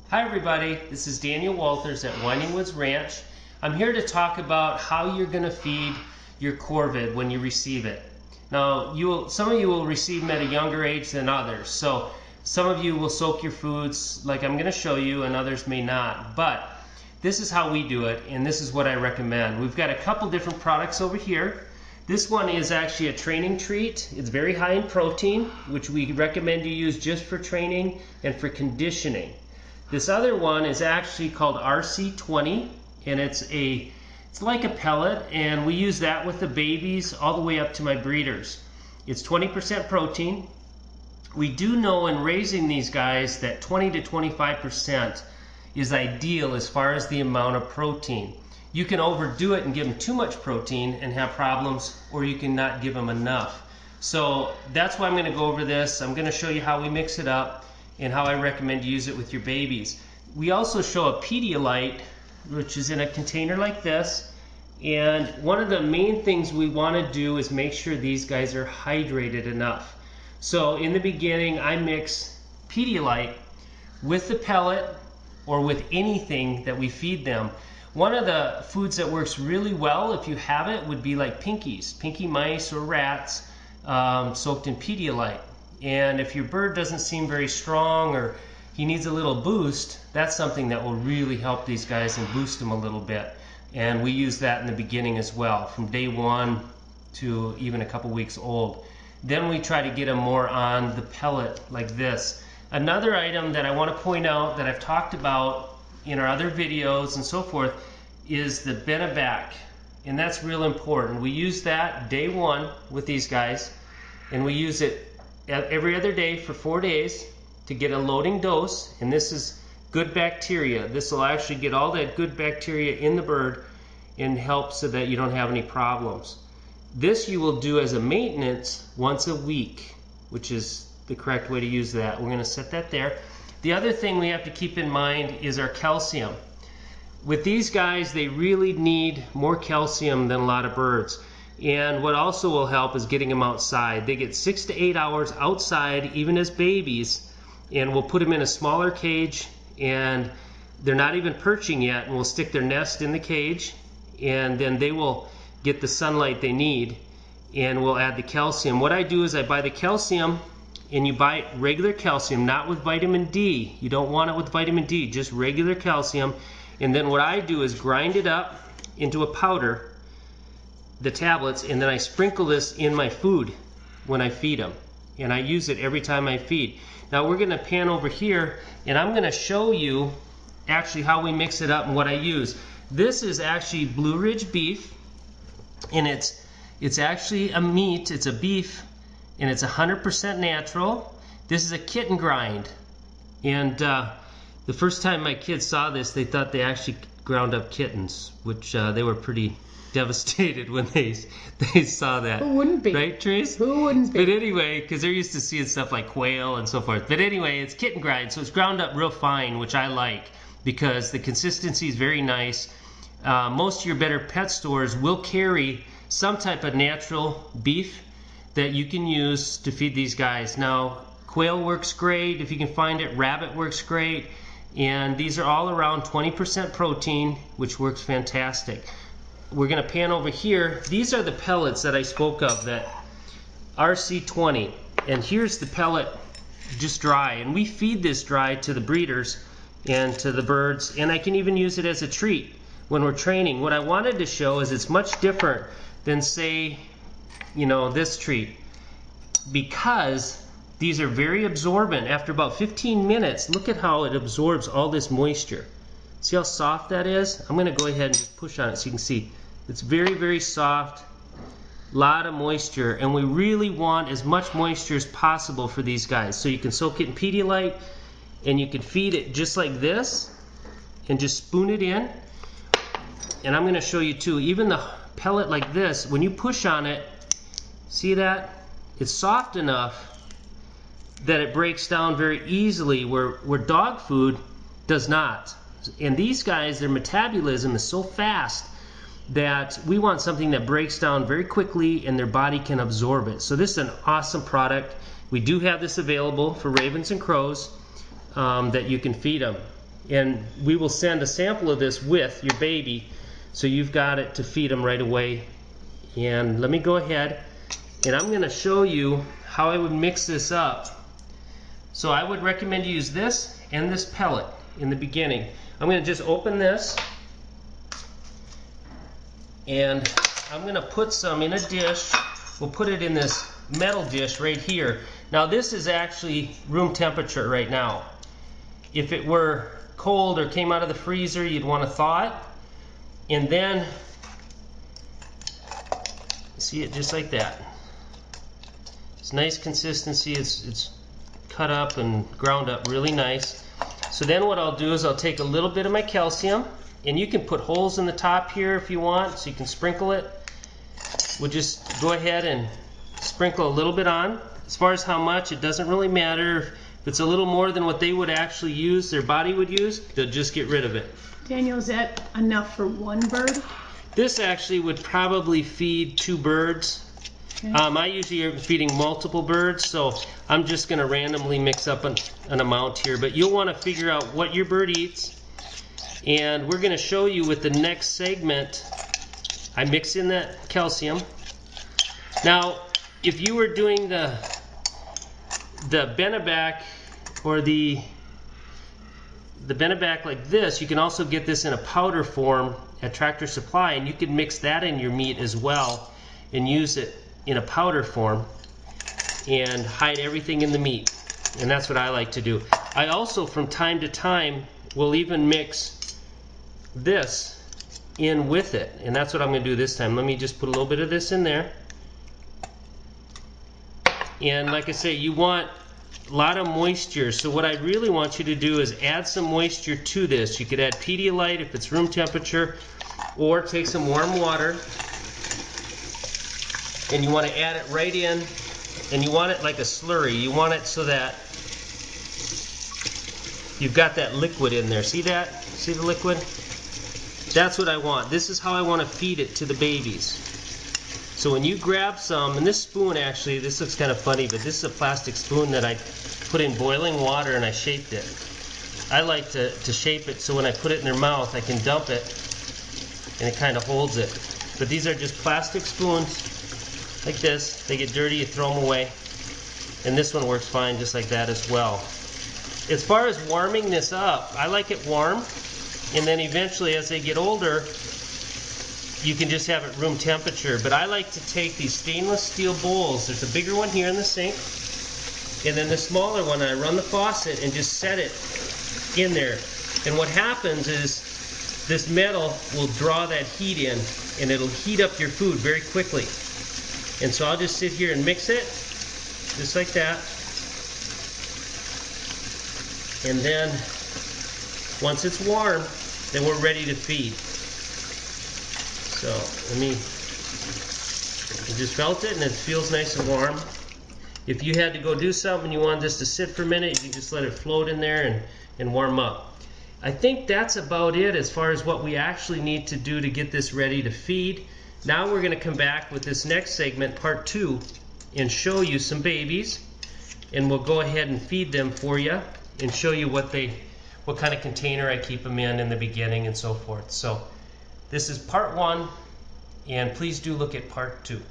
Hi everybody, this is Daniel Walters at Winding Woods Ranch. I'm here to talk about how you're going to feed your Corvid when you receive it. Now, some of you will receive them at a younger age than others. So some of you will soak your foods like I'm going to show you, and others may not. But this is how we do it, and this is what I recommend. We've got a couple different products over here. This one is actually a training treat. It's very high in protein, which we recommend you use just for training and for conditioning. This other one is actually called RC20, and it's like a pellet, and we use that with the babies all the way up to my breeders. It's 20% protein. We do know in raising these guys that 20 to 25% is ideal as far as the amount of protein. You can overdo it and give them too much protein and have problems, or you can not give them enough. So that's why I'm going to go over this. I'm going to show you how we mix it up and how I recommend you use it with your babies. We also show a Pedialyte, which is in a container like this. And one of the main things we want to do is make sure these guys are hydrated enough. So in the beginning, I mix Pedialyte with the pellet or with anything that we feed them. One of the foods that works really well, if you have it, would be like pinky mice or rats soaked in Pedialyte. And if your bird doesn't seem very strong or he needs a little boost, that's something that will really help these guys and boost them a little bit. And we use that in the beginning as well, from day 1 to even a couple weeks old. Then we try to get them more on the pellet like this. Another item that I want to point out that I've talked about in our other videos and so forth is the Benevac, and that's real important. We use that day 1 with these guys, and we use it every other day for 4 days to get a loading dose, and this is good bacteria. This will actually get all that good bacteria in the bird and help so that you don't have any problems. This you will do as a maintenance once a week, which is the correct way to use that. We're going to set that there. The other thing we have to keep in mind is our calcium. With these guys, they really need more calcium than a lot of birds. And what also will help is getting them outside. They get 6 to 8 hours outside, even as babies, and we'll put them in a smaller cage, and they're not even perching yet, and we'll stick their nest in the cage, and then they will get the sunlight they need, and we'll add the calcium. What I do is I buy the calcium, and you buy regular calcium, not with vitamin D. You don't want it with vitamin D, just regular calcium. And then what I do is grind it up into a powder, the tablets, and then I sprinkle this in my food when I feed them, and I use it every time I feed. Now we're going to pan over here, and I'm going to show you actually how we mix it up and what I use. This is actually Blue Ridge beef, and it's actually a meat. It's a beef, and it's 100% natural. This is a kitten grind, and the first time my kids saw this, they thought they actually ground up kittens, which they were pretty devastated when they saw that. Who wouldn't be? Right, Trace? Who wouldn't be? But anyway, because they're used to seeing stuff like quail and so forth. But anyway, it's kitten grind, so it's ground up real fine, which I like because the consistency is very nice. Most of your better pet stores will carry some type of natural beef that you can use to feed these guys. Now, quail works great if you can find it. Rabbit works great. And these are all around 20% protein, which works fantastic. We're going to pan over here. These are the pellets that I spoke of, that RC20. And here's the pellet just dry. And we feed this dry to the breeders and to the birds. And I can even use it as a treat when we're training. What I wanted to show is it's much different than, say, this treat, because these are very absorbent. After about 15 minutes, look at how it absorbs all this moisture. See how soft that is? I'm going to go ahead and just push on it so you can see. It's very, very soft, a lot of moisture, and we really want as much moisture as possible for these guys. So you can soak it in Pedialyte, and you can feed it just like this, and just spoon it in. And I'm going to show you too, even the pellet like this, when you push on it, see that? It's soft enough that it breaks down very easily, where dog food does not. And these guys, their metabolism is so fast that we want something that breaks down very quickly and their body can absorb it. So this is an awesome product. We do have this available for ravens and crows that you can feed them. And we will send a sample of this with your baby, so you've got it to feed them right away. And let me go ahead and I'm going to show you how I would mix this up. So I would recommend you use this and this pellet in the beginning. I'm going to just open this and I'm going to put some in a dish. We'll put it in this metal dish right here. Now this is actually room temperature right now. If it were cold or came out of the freezer, you'd want to thaw it. And then, see it just like that. It's nice consistency. It's cut up and ground up really nice. So then what I'll do is I'll take a little bit of my calcium, and you can put holes in the top here if you want, so you can sprinkle it. We'll just go ahead and sprinkle a little bit on. As far as how much, it doesn't really matter. If it's a little more than what they would actually use, their body would use, they'll just get rid of it. Daniel, is that enough for one bird? This actually would probably feed 2 birds. Okay. I usually am feeding multiple birds, so I'm just going to randomly mix up an amount here. But you'll want to figure out what your bird eats. And we're going to show you with the next segment, I mix in that calcium. Now, if you were doing the Benebac or the Benebac like this, you can also get this in a powder form at Tractor Supply, and you can mix that in your meat as well and use it in a powder form and hide everything in the meat. And that's what I like to do. I also from time to time will even mix this in with it, and that's what I'm going to do this time. Let me just put a little bit of this in there. And like I say, you want a lot of moisture, so what I really want you to do is add some moisture to this. You could add Pedialyte if it's room temperature, or take some warm water, and you want to add it right in, and you want it like a slurry. You want it so that you've got that liquid in there. See that? See the liquid? That's what I want. This is how I want to feed it to the babies. So when you grab some, and this spoon actually, this looks kind of funny, but this is a plastic spoon that I put in boiling water and I shaped it. I like to shape it so when I put it in their mouth, I can dump it and it kind of holds it. But these are just plastic spoons like this. They get dirty, you throw them away. And this one works fine just like that as well. As far as warming this up, I like it warm, and then eventually as they get older, you can just have it room temperature. But I like to take these stainless steel bowls. There's a bigger one here in the sink, and then the smaller one, I run the faucet and just set it in there. And what happens is this metal will draw that heat in, and it'll heat up your food very quickly. And so I'll just sit here and mix it, just like that. And then once it's warm, then we're ready to feed. So I just felt it, and it feels nice and warm. If you had to go do something and you wanted this to sit for a minute, you can just let it float in there and warm up. I think that's about it as far as what we actually need to do to get this ready to feed. Now we're going to come back with this next segment, part 2, and show you some babies, and we'll go ahead and feed them for you and show you what kind of container I keep them in the beginning and so forth. So this is part 1, and please do look at part 2.